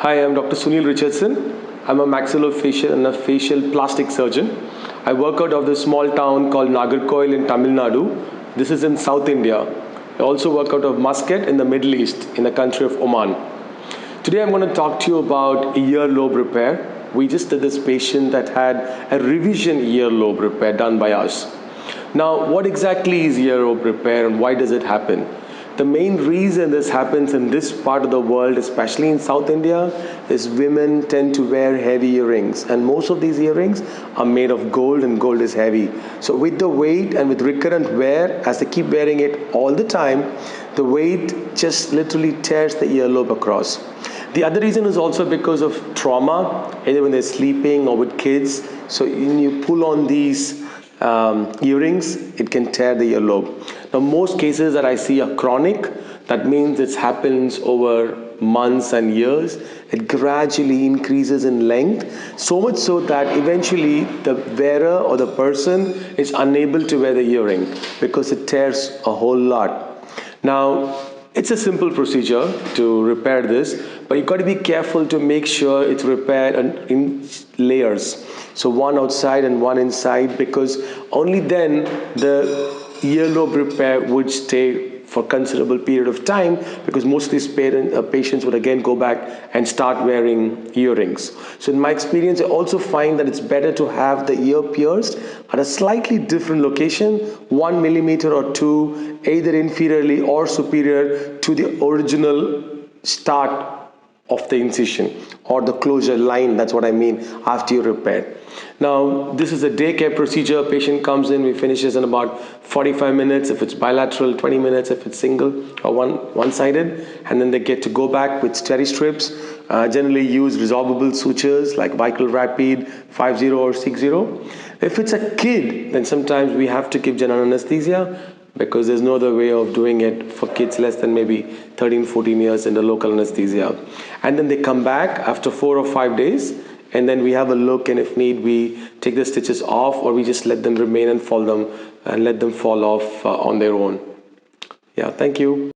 Hi, I'm Dr. Sunil Richardson. I'm a maxillofacial and a facial plastic surgeon. I work out of the small town called Nagarkoil in Tamil Nadu. This is in South India. I also work out of Muscat in the Middle East, in the country of Oman. Today I'm going to talk to you about earlobe repair. We just did this patient that had a revision earlobe repair done by us. Now, what exactly is earlobe repair and why does it happen? The main reason this happens in this part of the world, especially in South India, is women tend to wear heavy earrings, and most of these earrings are made of gold, and gold is heavy. So with the weight and with recurrent wear, as they keep wearing it all the time, the weight just literally tears the earlobe across. The other reason is also because of trauma, either when they're sleeping or with kids. So when you pull on these earrings, it can tear the earlobe. Now, most cases that I see are chronic. That means it happens over months and years. It gradually increases in length, so much so that eventually the wearer or the person is unable to wear the earring because it tears a whole lot. Now, it's a simple procedure to repair this, but you've got to be careful to make sure it's repaired in layers. So one outside and one inside, because only then the earlobe repair would stay for considerable period of time, because most of these patients would again go back and start wearing earrings. So in my experience, I also find that it's better to have the ear pierced at a slightly different location, 1 millimeter or 2, either inferiorly or superior to the original start of the incision or the closure line. That's what I mean, after you repair. Now, this is a daycare procedure. Patient comes in, we finish this in about 45 minutes if it's bilateral, 20 minutes if it's single or one-sided, and then they get to go back with steri strips. Generally use resorbable sutures like Vicryl Rapid 50 or 60. If it's a kid, then sometimes we have to give general anesthesia, because there's no other way of doing it for kids less than maybe 13-14 years in the local anesthesia. And then they come back after 4 or 5 days, and then we have a look, and if need, we take the stitches off, or we just let them remain and let them fall off on their own. Yeah, thank you.